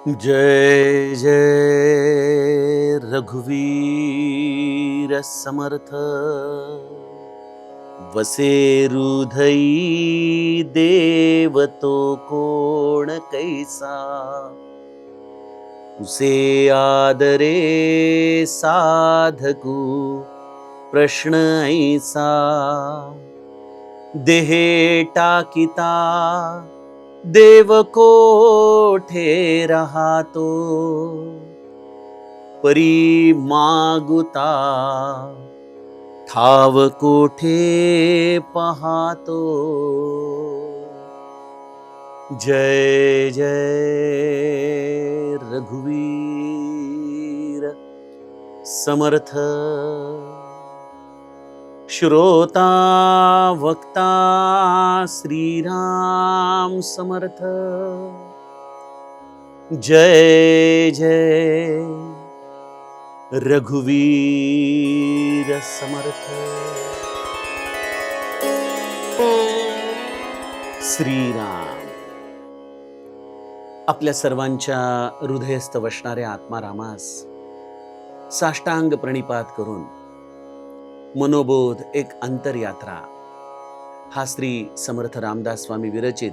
जय जय रघुवीर समर्थ। वसे हृदयी देवतो कोण कैसा, उसे आदरे साधकू प्रश्न ऐसा। देहे टाकिता देव कोठे राहतो, परी मागुता ठाव कोठे पाहतो। जय जय रघुवीर समर्थ। श्रोता वक्ता श्रीराम समर्थ। जय जय रघुवीर समर्थ। श्रीराम आपल्या सर्वांच्या हृदयस्थ वसणाऱ्या आत्मारामास साष्टांग प्रणिपात करून मनोबोध एक अंतरयात्रा हा श्री समर्थ रामदास स्वामी विरचित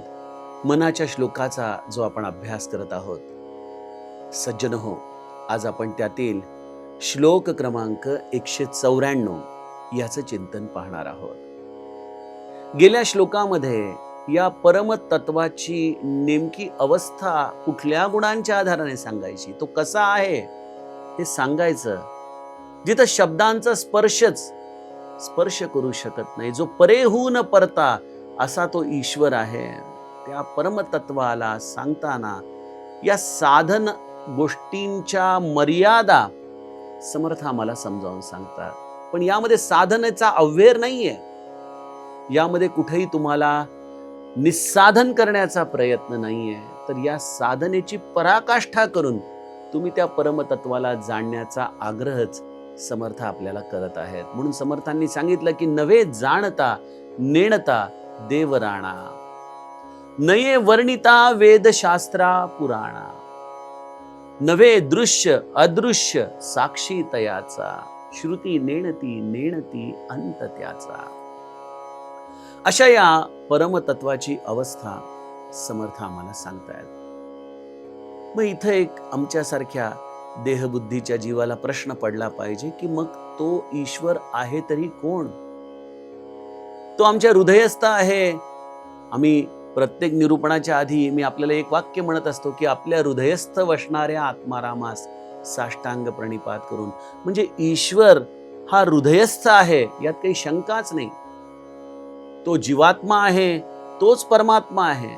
मनाच्या श्लोकाचा जो आपण अभ्यास करत आहोत, सज्जन हो, आज आपण त्यातील श्लोक क्रमांक 194 याचं चिंतन पाहणार आहोत। गेल्या श्लोकामध्ये या परमतत्वाची नेमकी अवस्था कुठल्या गुणांच्या आधाराने सांगायची, तो कसा आहे हे सांगायचं, जिथं शब्दांचा स्पर्श करू शकत नाही, जो परेहून परता असा तो ईश्वर आहे, त्या परमतत्वाला सांगताना या साधन गोष्टींच्या मर्यादा समर्थ आम्हाला समजावून सांगतात। पण यामध्ये साधनेचा अव्हेर नाहीये, यामध्ये कुठेही तुम्हाला निस्साधन करण्याचा प्रयत्न नाहीये, तर या साधनेची पराकाष्ठा करून तुम्ही त्या परमतत्वाला जाणण्याचा आग्रहच समर्थ आपल्याला करत आहेत। म्हणून समर्थांनी सांगितलं की नवे जाणता नेणता देवराणा, नये वर्णिता वेदशास्त्रा पुराणा, नवे दृश्य अदृश्य साक्षी तयाचा, श्रुती नेणती नेणती अंत त्याचा। अशा या परमतत्वाची अवस्था समर्थ आम्हाला सांगतायत। मग इथं एक आमच्यासारख्या देहबुद्धीच्या जीवाला प्रश्न पडला पाहिजे की मग तो ईश्वर आहे तरी कोण? तो आमच्या हृदयस्थ आहे। आम्ही प्रत्येक निरूपणाच्या आधी मी आपल्याला एक वाक्य म्हणत असतो की आपल्या हृदयस्थ वसणाऱ्या आत्मारामास साष्टांग प्रणिपात करून, म्हणजे ईश्वर हा हृदयस्थ आहे यात काही शंकाच नाही। तो जीवात्मा आहे, तोच परमात्मा आहे।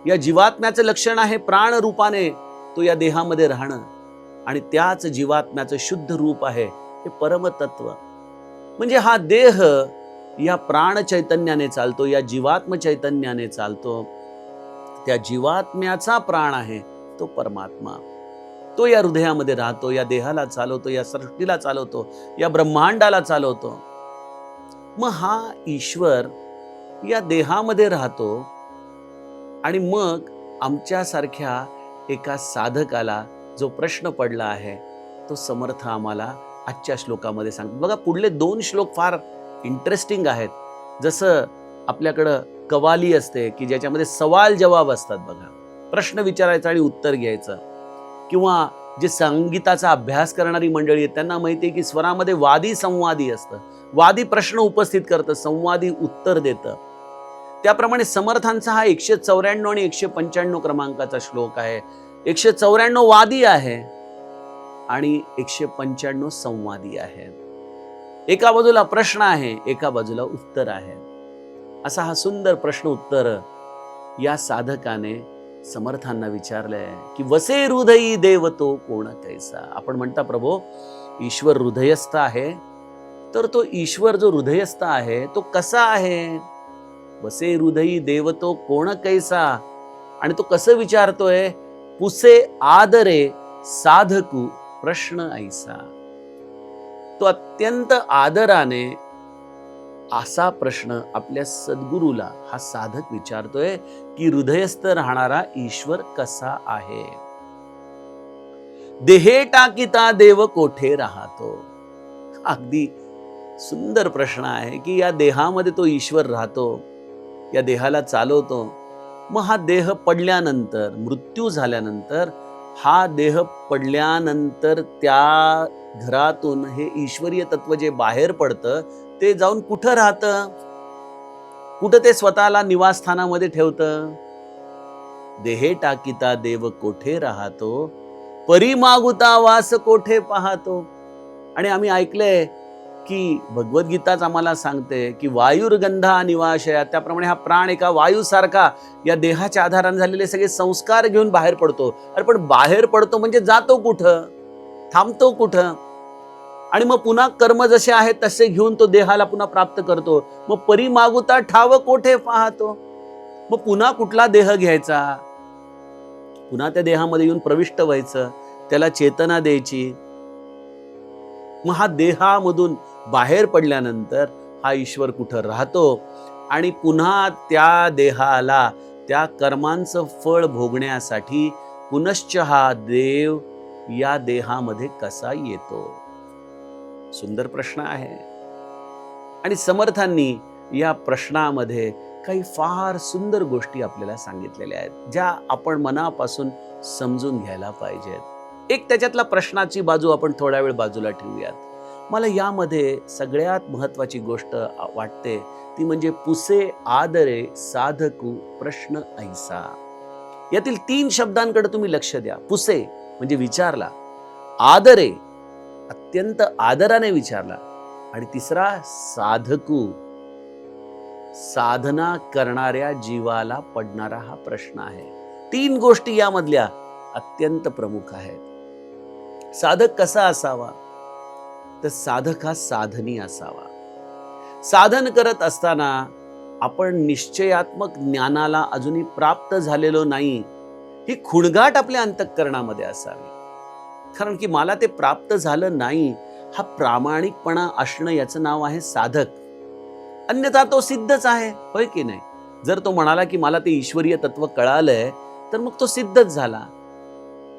या जीवात्म्याचं लक्षण आहे प्राण रूपाने तो या देहामध्ये राहणं, आणि त्याच जीवात्म्याचं शुद्ध रूप आहे हे परमतत्व। म्हणजे हा देह या प्राण चैतन्याने चालतो, या जीवात्म चैतन्याने चालतो। त्या जीवात्म्याचा प्राण आहे तो परमात्मा, तो या हृदयामध्ये राहतो, या देहाला चालवतो, या सृष्टीला चालवतो, या ब्रह्मांडाला चालवतो। मग हा ईश्वर या देहामध्ये राहतो, आणि मग आमच्यासारख्या एका साधकाला जो प्रश्न पडला आहे तो समर्थ आम्हाला आजच्या श्लोकामध्ये सांगतो। बघा, पुढले 2 श्लोक फार इंटरेस्टिंग आहेत। जसं आपल्याकडं कवाली असते की ज्याच्यामध्ये सवाल जवाब असतात, बघा, प्रश्न विचारायचा आणि उत्तर घ्यायचं, किंवा जे संगीताचा अभ्यास करणारी मंडळी आहेत त्यांना माहिती आहे की स्वरामध्ये वादी संवादी असतं। वादी प्रश्न उपस्थित करतं, संवादी उत्तर देतं। त्याप्रमाणे समर्थांचा हा 194 आणि 195 क्रमांकाचा श्लोक आहे। 194 वादी आहे आणि 195 संवादी आहे। एका बाजूला प्रश्न आहे, एका बाजूला उत्तर आहे। असा हा सुंदर प्रश्न उत्तर या साधकाने समर्थांना विचारलंय की वसे हृदयी देवतो कोण कैसा। आपण म्हणता प्रभो ईश्वर हृदयस्थ आहे, तर तो ईश्वर जो हृदयस्थ आहे तो कसा आहे? वसे हृदयी देवतो कोण कैसा, आणि तो कसं विचारतोय? पुसे आदरे साधकू प्रश्न ऐसा। तो अत्यंत आदराने असा प्रश्न आपल्या सद्गुरूला हा साधक विचारतोय की हृदयस्थ राहणारा ईश्वर कसा आहे। देहे टाकिता देव कोठे राहतो. अगदी सुंदर प्रश्न आहे की या देहामध्ये तो ईश्वर राहतो, या देहाला चालवतो. मग हा देह पडल्यानंतर, मृत्यू झाल्यानंतर, हा देह पडल्यानंतर त्या घरातून हे ईश्वरीय तत्व जे बाहेर पडतं ते जाऊन कुठं राहतं? कुठं ते स्वतःला निवासस्थानामध्ये ठेवतं? देहे टाकिता देव कोठे राहतो, परी मागुता वास कोठे पाहतो. आणि आम्ही ऐकलंय की भगवद्गीताच आम्हाला सांगते की वायुर्गंधा निवाशया, त्याप्रमाणे हा प्राण एका वायूसारखा या देहाच्या आधाराने झालेले सगळे संस्कार घेऊन बाहेर पडतो. अरे पण बाहेर पडतो म्हणजे जातो कुठं? थांबतो कुठं? आणि मग पुन्हा कर्म जसे आहेत तसे घेऊन तो देहाला पुन्हा प्राप्त करतो. मग परी मागुता ठाव कोठे पाहतो. मग पुन्हा कुठला देह घ्यायचा, पुन्हा त्या देहामध्ये येऊन प्रविष्ट व्हायचं, त्याला चेतना द्यायची. मग हा देहामधून बाहेर पडल्यानंतर हा ईश्वर कुठं राहतो आणि पुन्हा त्या देहाला त्या कर्मांचं फळ भोगण्यासाठी पुनश्च हा देव या देहामध्ये कसा येतो? सुंदर प्रश्न आहे. आणि समर्थांनी या प्रश्नामध्ये काही फार सुंदर गोष्टी आपल्याला सांगितलेल्या आहेत, ज्या आपण मनापासून समजून घ्यायला पाहिजेत. एक त्याच्यातला प्रश्नाची बाजू आपण थोडा वेळ बाजूला ठेवूयात. मला यामध्ये सगळ्यात महत्वाची गोष्ट वाटते ती म्हणजे पुसे आदरे साधकू प्रश्न ऐसा. यातील 3 शब्दांकडे तुम्ही लक्ष द्या. पुसे म्हणजे विचारला, आदरे अत्यंत आदराने विचारला, आणि तिसरा साधकू साधना करणाऱ्या जीवाला पडणारा हा प्रश्न आहे. 3 गोष्टी यामधल्या अत्यंत प्रमुख आहेत. साधक कसा असावा? तर साधक हा साधनी असावा. साधन करत असताना आपण निश्चयात्मक ज्ञानाला अजूनही प्राप्त झालेलो नाही, ही खुणगाट आपल्या अंतःकरणामध्ये असावी. कारण की मला ते प्राप्त झालं नाही, हा प्रामाणिकपणा असणं याचं नाव आहे साधक. अन्यथा तो सिद्धच आहे, होय की नाही? जर तो म्हणाला की मला ते ईश्वरीय तत्व कळालंय, तर मग तो सिद्धच झाला.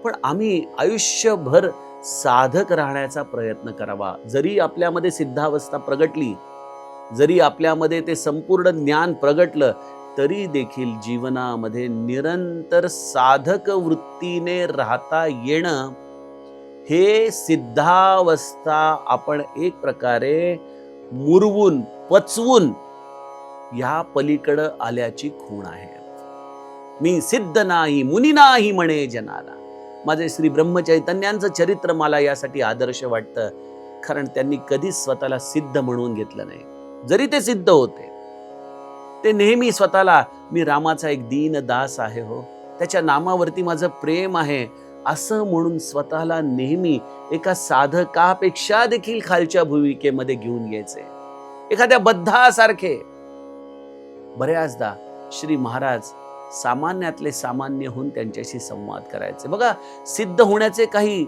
पण आम्ही आयुष्यभर साधक राहण्याचा प्रयत्न करावा. जरी आपल्यामध्ये सिद्धावस्था प्रगटली, जरी आपल्यामध्ये ते संपूर्ण ज्ञान प्रगटलं, तरी देखील जीवनामध्ये निरंतर साधक वृत्तीने राहता येणं, हे सिद्धावस्था आपण एक प्रकारे मुरवून पचवून या पलीकडे आल्याची खूण आहे. मी सिद्ध नाही मुनी नाही म्हणे जनाला. माझे श्री ब्रह्मचैतन्यांचं चरित्र मला यासाठी आदर्श वाटतं, कारण त्यांनी कधीच स्वतःला सिद्ध म्हणून घेतलं नाही. जरी ते सिद्ध होते, ते नेहमी स्वतःला मी रामाचा एक दीन दास आहे, हो त्याच्या नामावरती माझं प्रेम आहे, असं म्हणून स्वतःला नेहमी एका साधकापेक्षा देखील खालच्या भूमिकेमध्ये घेऊन घ्यायचे, एखाद्या बद्धासारखे. बऱ्याचदा श्री महाराज सामान्यातले सामान्य होऊन त्यांच्याशी संवाद करायचे. बघा, सिद्ध होण्याचे काही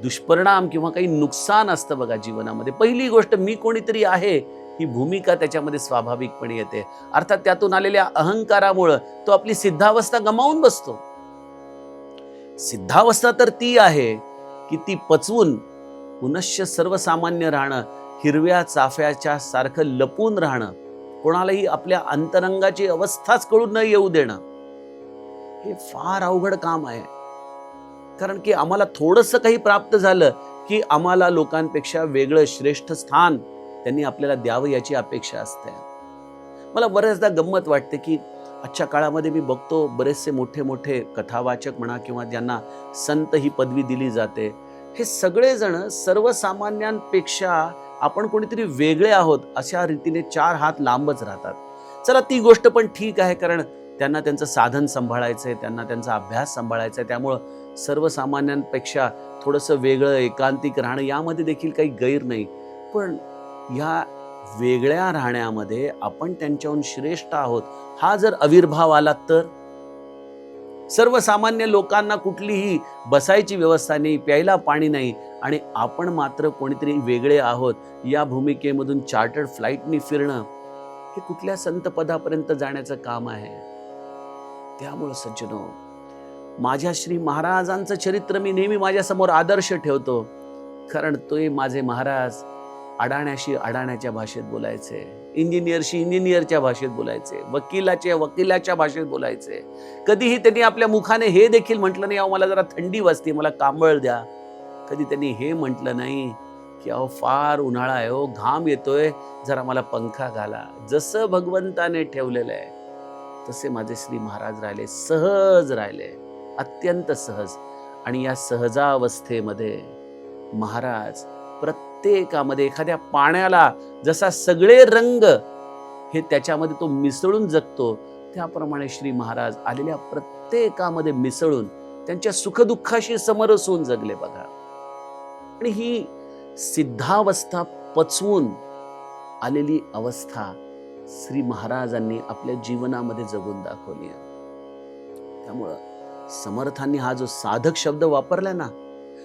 दुष्परिणाम किंवा काही नुकसान असतं बघा जीवनामध्ये. पहिली गोष्ट, मी कोणीतरी आहे ही भूमिका त्याच्यामध्ये स्वाभाविकपणे येते. अर्थात त्यातून आलेल्या अहंकारामुळे तो आपली सिद्धावस्था गमावून बसतो. सिद्धावस्था तर ती आहे की ती पचवून पुनश्च सर्वसामान्य राहणं, हिरव्या चाफ्याच्या सारखं लपून राहणं, कोणालाही आपल्या अंतरंगाची अवस्थाच कळून न येऊ देणं, हे फार अवघड काम आहे. कारण की आम्हाला थोडंसं काही प्राप्त झालं की आम्हाला लोकांपेक्षा वेगळं श्रेष्ठ स्थान त्यांनी आपल्याला द्यावं याची अपेक्षा असते. मला बऱ्याचदा गंमत वाटते की आजच्या काळामध्ये मी बघतो बरेचसे मोठे मोठे कथावाचक म्हणा किंवा ज्यांना संत ही पदवी दिली जाते, हे सगळेजण सर्वसामान्यांपेक्षा आपण कोणीतरी वेगळे आहोत अशा रीतीने 4 हात लांबच राहतात. चला, ती गोष्ट पण ठीक आहे, कारण त्यांना त्यांचं साधन सांभाळायचंय, त्यांना त्यांचा अभ्यास सांभाळायचा आहे. त्यामुळं सर्वसामान्यांपेक्षा थोडंसं वेगळं एकांतिक राहणं यामध्ये देखील काही गैर नाही. पण या वेगळ्या राहण्यामध्ये आपण त्यांच्याहून श्रेष्ठ आहोत हा जर आविर्भाव आला, तर सर्वसामान्य लोकांना कुठलीही बसायची व्यवस्था नाही, प्यायला पाणी नाही, आणि आपण मात्र कोणीतरी वेगळे आहोत या भूमिकेमधून चार्टर्ड फ्लाईटनी फिरणं, हे कुठल्या संत पदापर्यंत जाण्याचं काम आहे? त्यामुळे सज्जनो, माझ्या श्री महाराजांचं चरित्र मी नेहमी माझ्यासमोर आदर्श ठेवतो, कारण ते माझे महाराज अडाण्याशी अडाण्याच्या भाषेत बोलायचे, इंजिनियरशी इंजिनियरच्या भाषेत बोलायचे, वकिलाच्या भाषेत बोलायचे. कधीही त्यांनी आपल्या मुखाने हे देखील म्हटलं नाही, अहो मला जरा थंडी वाजते, मला कांबळ द्या. कधी त्यांनी हे म्हटलं नाही की अहो फार उन्हाळा आहे, हो घाम येतोय, जरा मला पंखा घाला. जसं भगवंताने ठेवलेलं आहे तसे माझे श्री महाराज राहिले, सहज राहिले, अत्यंत सहज. आणि या सहजावस्थेमध्ये महाराज प्रत्येकामध्ये, एखाद्या पाण्याला जसा सगळे रंग हे त्याच्यामध्ये तो मिसळून जगतो, त्याप्रमाणे श्री महाराज आलेल्या प्रत्येकामध्ये मिसळून त्यांच्या सुखदुःखाशी समरसून जगले बघा. आणि ही सिद्धावस्था पचवून आलेली अवस्था श्री महाराजांनी आपल्या जीवनामध्ये जगून दाखवली आहे. त्यामुळं समर्थांनी हा जो साधक शब्द वापरला ना,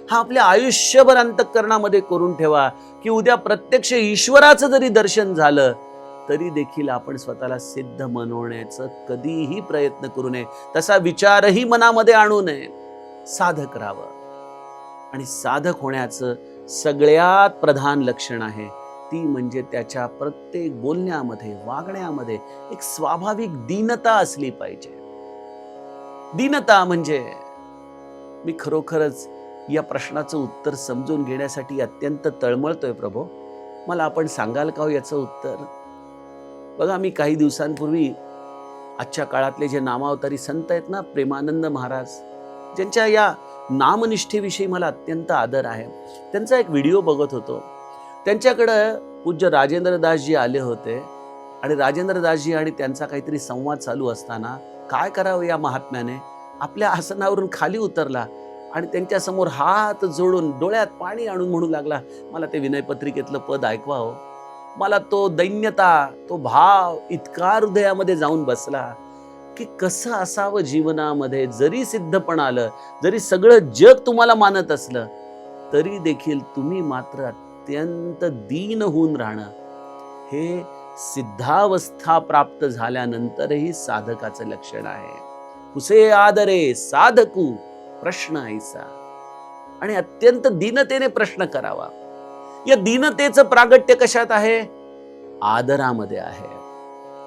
हा आपल्या आयुष्यभर अंतःकरणामध्ये करून ठेवा, की उद्या प्रत्यक्ष ईश्वराचं जरी दर्शन झालं तरी देखील आपण स्वतःला सिद्ध बनवण्याचं कधीही प्रयत्न करू नये, तसा विचारही मनामध्ये आणू नये. साधक राहावं. आणि साधक होण्याचं सगळ्यात प्रधान लक्षण आहे ती म्हणजे त्याच्या प्रत्येक बोलण्यामध्ये, वागण्यामध्ये एक स्वाभाविक दीनता असली पाहिजे. दीनता म्हणजे, मी खरोखरच या प्रश्नाचं उत्तर समजून घेण्यासाठी अत्यंत तळमळतोय प्रभो. मला आपण सांगाल का हो याचं उत्तर? बघा, मी काही दिवसांपूर्वी आजच्या काळातले जे नामावतारी संत आहेत ना, प्रेमानंद महाराज, ज्यांच्या या नामनिष्ठेविषयी मला अत्यंत आदर आहे, त्यांचा एक व्हिडिओ बघत होतो. त्यांच्याकडं पूज्य राजेंद्रदासजी आले होते आणि राजेंद्रदासजी आणि त्यांचा काहीतरी संवाद चालू असताना काय करावं या महात्म्याने आपल्या आसनावरून खाली उतरला आणि त्यांच्या समोर हात जोडून डोळ्यात पाणी आणून म्हणू लागला, मला ते विनयपत्रिकेतलं पद ऐकवा हो. मला तो दैन्यता, तो भाव इतका हृदयामध्ये जाऊन बसला की कसं असावं जीवनामध्ये. जरी सिद्धपण आलं, जरी सगळं जग तुम्हाला मानत असलं, तरी देखील तुम्ही मात्र अत्यंत दीन होऊन राहणं हे सिद्धावस्था प्राप्त झाल्यानंतरही साधकाचं लक्षण आहे. कुसे आदरे साधकू प्रश्न ऐसा. आणि अत्यंत दीनतेने प्रश्न करावा. या दीनतेचं प्रागट्य कशात आहे? आदरामध्ये आहे.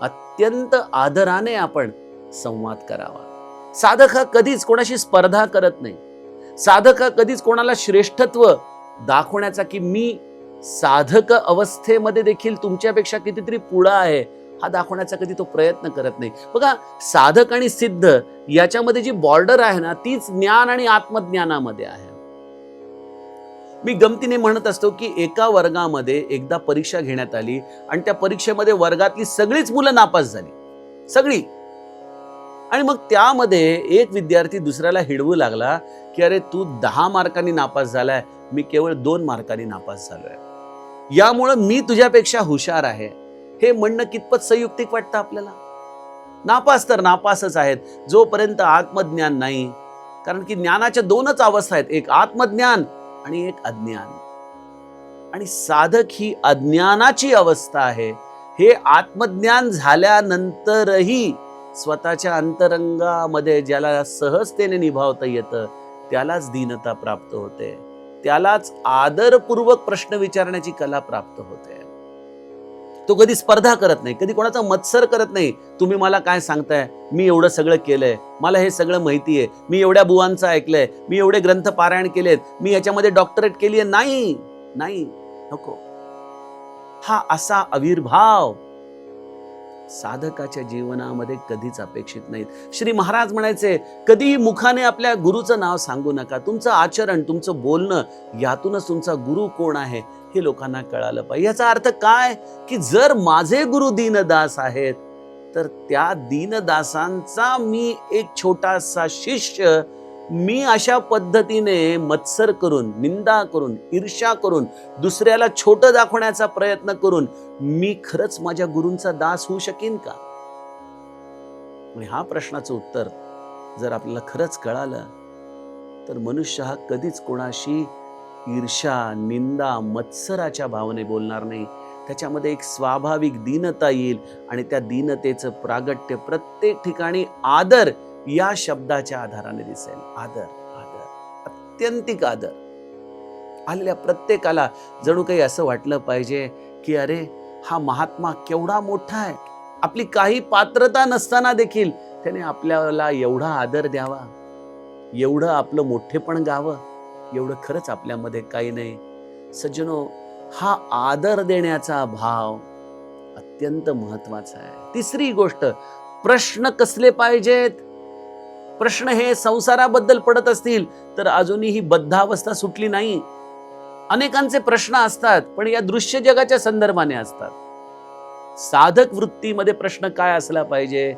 अत्यंत आदराने आपण संवाद करावा. साधक हा कधीच कोणाशी स्पर्धा करत नाही. साधक हा कधीच कोणाला श्रेष्ठत्व दाखवण्याचा, की मी साधक अवस्थेमध्ये देखील तुमच्यापेक्षा कितीतरी पुढं आहे, हा दाखवण्याचा कधी तो प्रयत्न करत नाही. बघा, साधक आणि सिद्ध याच्यामध्ये जी बॉर्डर आहे ना, तीच ज्ञान आणि आत्मज्ञानामध्ये आहे. मी गमतीने म्हणत असतो की एका वर्गामध्ये एकदा परीक्षा घेण्यात आली आणि त्या परीक्षेमध्ये वर्गातली सगळीच मुलं नापास झाली, सगळी. आणि मग त्यामध्ये एक विद्यार्थी दुसऱ्याला हिडवू लागला की अरे तू 10 मार्कांनी नापास झालाय, मी केवळ 2 मार्कांनी नापास झालोय, यामुळं मी तुझ्यापेक्षा हुशार आहे. हे म्हणणं कितपत संयुक्तिक वाटतं आपल्याला? नापास तर नापासच आहेत जोपर्यंत आत्मज्ञान नाही. कारण की ज्ञानाच्या 2च अवस्था आहेत, एक आत्मज्ञान आणि एक अज्ञान. आणि साधक ही अज्ञानाची अवस्था आहे. हे आत्मज्ञान झाल्यानंतरही स्वतःच्या अंतरंगामध्ये ज्याला सहजतेने निभावता येतं त्यालाच दीनता प्राप्त होते, त्यालाच आदरपूर्वक प्रश्न विचारण्याची कला प्राप्त होते. तो कधी स्पर्धा करत नाही, कधी कोणाचा मत्सर करत नाही. तुम्ही मला काय सांगताय, मी एवढं सगळं केलंय, मला हे सगळं माहिती आहे, मी एवढ्या बुवांचं ऐकलंय, मी एवढे ग्रंथ पारायण केलेत, मी याच्यामध्ये डॉक्टरेट केली आहे. नाही नाही, नको. हा असा आविर्भाव साधकाच्या जीवनामध्ये कधीच अपेक्षित नाहीत. श्री महाराज म्हणायचे, कधीही मुखाने आपल्या गुरुचं नाव सांगू नका. तुमचं आचरण, तुमचं बोलणं, यातूनच तुमचा गुरु कोण आहे हे लोकांना कळालं पाहिजे. याचा अर्थ काय, की जर माझे गुरु दीनदास आहेत तर त्या दीनदासांचा मी एक छोटासा शिष्य, मी अशा पद्धतीने मत्सर करून, निंदा करून, ईर्ष्या करून, दुसऱ्याला छोटं दाखवण्याचा प्रयत्न करून मी खरंच माझ्या गुरूंचा दास होऊ शकेन का? आणि हा प्रश्नाचं उत्तर जर आपल्याला खरंच कळालं तर मनुष्य हा कधीच कोणाशी ईर्ष्या, निंदा, मत्सराच्या भावने बोलणार नाही. त्याच्यामध्ये एक स्वाभाविक दीनता येईल आणि त्या दीनतेचं प्रागट्य प्रत्येक ठिकाणी आदर या शब्दाच्या आधाराने दिसेल. आदर, आदर, अत्यंतिक आदर. आलेल्या प्रत्येकाला जणू काही असं वाटलं पाहिजे की अरे हा महात्मा केवढा मोठा आहे, आपली काही पात्रता नसताना देखील त्याने आपल्याला एवढा आदर द्यावा, एवढं आपलं मोठेपण गावं, एवढं खरंच आपल्यामध्ये काही नाही. सज्जनो, हा आदर देण्याचा भाव अत्यंत महत्वाचा आहे. तिसरी गोष्ट, प्रश्न कसले पाहिजेत? प्रश्न हे संसाराबद्दल पडत असतील तर अजूनही बद्धावस्था सुटली नाही. अनेकांचे प्रश्न असतात पण या दृश्य जगाच्या संदर्भाने असतात. साधक वृत्तीमध्ये प्रश्न काय असला पाहिजे?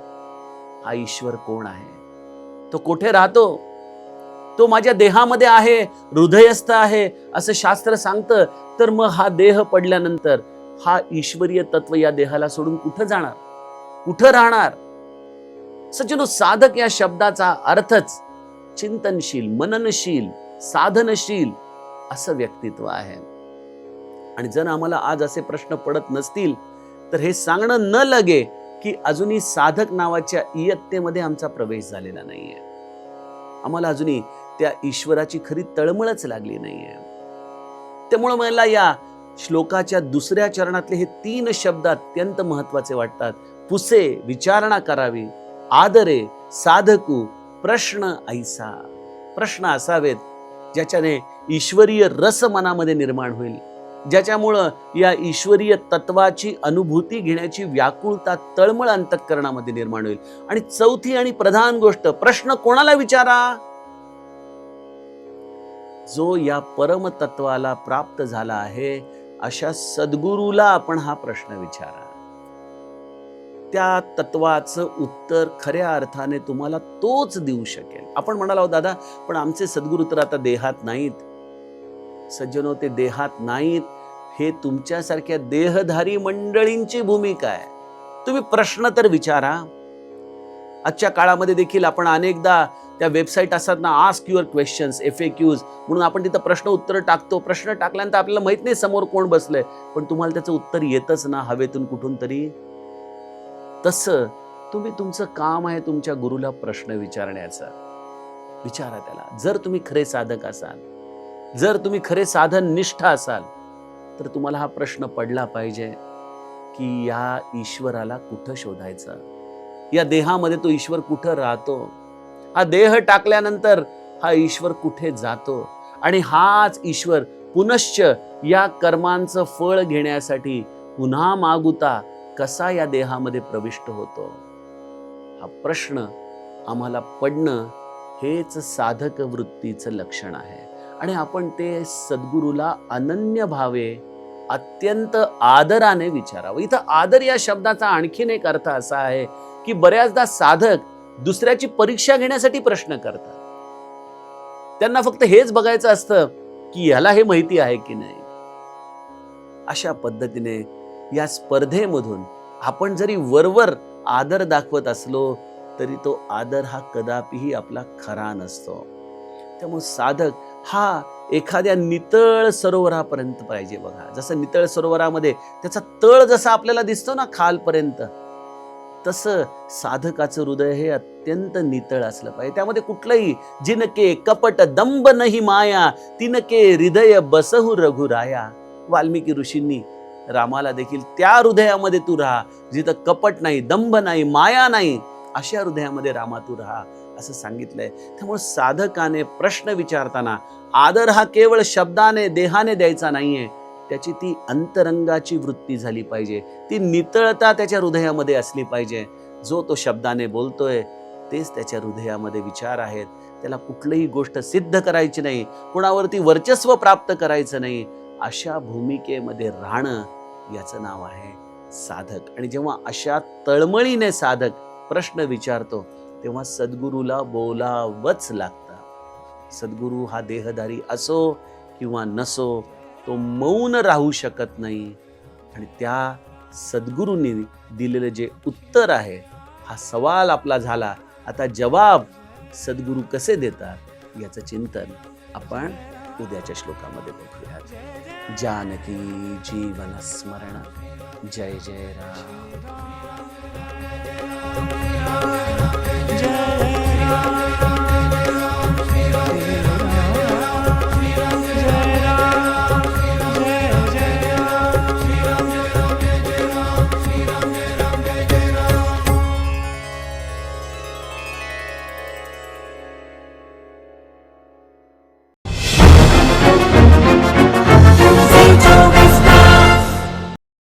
हा ईश्वर कोण आहे? तो कुठे राहतो? तो माझ्या देहामध्ये आहे, हृदयस्थ आहे असं शास्त्र सांगतं. तर मग हा देह पडल्यानंतर हा ईश्वरीय तत्व या देहाला सोडून कुठं जाणार, कुठं राहणार? सज्जनो, साधक या शब्दाचा अर्थच चिंतनशील, मननशील, साधनशील असं व्यक्तित्व आहे. आणि जर आम्हाला आज असे प्रश्न पडत नसतील तर हे सांगणं न लगे की अजूनही साधक नावाच्या इयत्तेमध्ये आमचा प्रवेश झालेला नाहीये. आम्हाला अजूनही त्या ईश्वराची खरी तळमळच लागली नाहीये. त्यामुळे मला या श्लोकाच्या दुसऱ्या चरणातले हे 3 शब्द अत्यंत महत्वाचे वाटतात. पुसे विचारणा करावी, आदरे साधकू, प्रश्न ऐसा. प्रश्न असावेत ज्याच्याने ईश्वरीय रस मनामध्ये निर्माण होईल, ज्याच्यामुळं या ईश्वरीय तत्वाची अनुभूती घेण्याची व्याकुळता, तळमळ अंतःकरणामध्ये निर्माण होईल. आणि चौथी आणि प्रधान गोष्ट, प्रश्न कोणाला विचारा? जो या परमतत्वाला प्राप्त झाला आहे अशा सद्गुरूला आपण हा प्रश्न विचारा. त्या तत्वाचं उत्तर खऱ्या अर्थाने तुम्हाला तोच देऊ शकेल. आपण म्हणाला हो दादा, पण आमचे सद्गुरू तर आता देहात नाहीत. सज्जनो, ते देहात नाहीत हे तुमच्यासारख्या देहधारी मंडळींची भूमिका आहे. तुम्ही प्रश्न तर विचारा. आजच्या काळामध्ये देखील आपण अनेकदा त्या वेबसाईट असतात ना, आस्क युअर क्वेश्चन्स, FAQs म्हणून आपण तिथं प्रश्न उत्तर टाकतो. प्रश्न टाकल्यानंतर आपल्याला माहित नाही समोर कोण बसलंय, पण तुम्हाला त्याचं उत्तर येतच ना हवेतून कुठून तरी. तसं तुम्ही, तुमचं काम आहे तुमच्या गुरुला प्रश्न विचारण्याचं. विचारा त्याला. जर तुम्ही खरे साधक असाल, जर तुम्ही खरे साधन निष्ठ असाल तर तुम्हाला हा प्रश्न पडला पाहिजे की या ईश्वराला कुठं शोधायचं, या देहामध्ये तो ईश्वर कुठं राहतो, हा देह टाकल्यानंतर हा ईश्वर कुठे जातो, आणि हाच ईश्वर पुनश्च या कर्मांचं फळ घेण्यासाठी पुन्हा मागुता कसा या देहामध्ये प्रविष्ट होतो. हा प्रश्न आम्हाला पडणं हेच साधक वृत्तीचं लक्षण आहे. आणि आपण ते सद्गुरूला अनन्य भावे, अत्यंत आदराने विचारावं. इथं आदर या शब्दाचा आणखीन एक अर्थ असा आहे की बऱ्याचदा साधक दुसऱ्याची परीक्षा घेण्यासाठी प्रश्न करतात. त्यांना फक्त हेच बघायचं असतं की ह्याला हे माहिती आहे की नाही. अशा पद्धतीने या स्पर्धेमधून आपण जरी वरवर आदर दाखवत असलो तरी तो आदर हा कदापिही आपला खरा नसतो. त्यामुळे साधक हा एखाद्या नितळ सरोवरापर्यंत पाहिजे. बघा, जसं नितळ सरोवरामध्ये त्याचा तळ जसा आपल्याला दिसतो ना खालपर्यंत, तसं साधकाचं हृदय हे अत्यंत नितळ असलं पाहिजे. त्यामध्ये कुठलंही जिनके कपट दंभ नाही माया, तिनके हृदय बसहु रघुराया. वाल्मिकी ऋषींनी रामाला देखील त्या हृदयामध्ये तू राहा जिथं कपट नाही, दंभ नाही, माया नाही, अशा हृदयामध्ये रामा तू राहा असं सांगितलंय. त्यामुळे साधकाने प्रश्न विचारताना आदर हा केवळ शब्दाने, देहाने द्यायचा नाहीये. त्याची ती अंतरंगाची वृत्ती झाली पाहिजे, ती नितळता त्याच्या हृदयामध्ये असली पाहिजे. जो तो शब्दाने बोलतोय तेच त्याच्या हृदयामध्ये विचार आहेत. त्याला कुठलीही गोष्ट सिद्ध करायची नाही, कुणावरती वर्चस्व प्राप्त करायचं नाही. अशा भूमिकेमध्ये राहणं याचं नाव आहे साधक. आणि जेव्हा अशा तळमळीने साधक प्रश्न विचारतो तेव्हा सद्गुरूला बोलावंच लागतं. सद्गुरू हा देहधारी असो किंवा नसो, तो मौन राहू शकत नाही. आणि त्या सद्गुरूंनी दिलेलं जे उत्तर आहे, हा सवाल आपला झाला. आता जवाब सद्गुरू कसे देतात याचं चिंतन आपण उद्याच्या श्लोकामध्ये बघूयात. जानकी जीवन स्मरण. जय जय राम.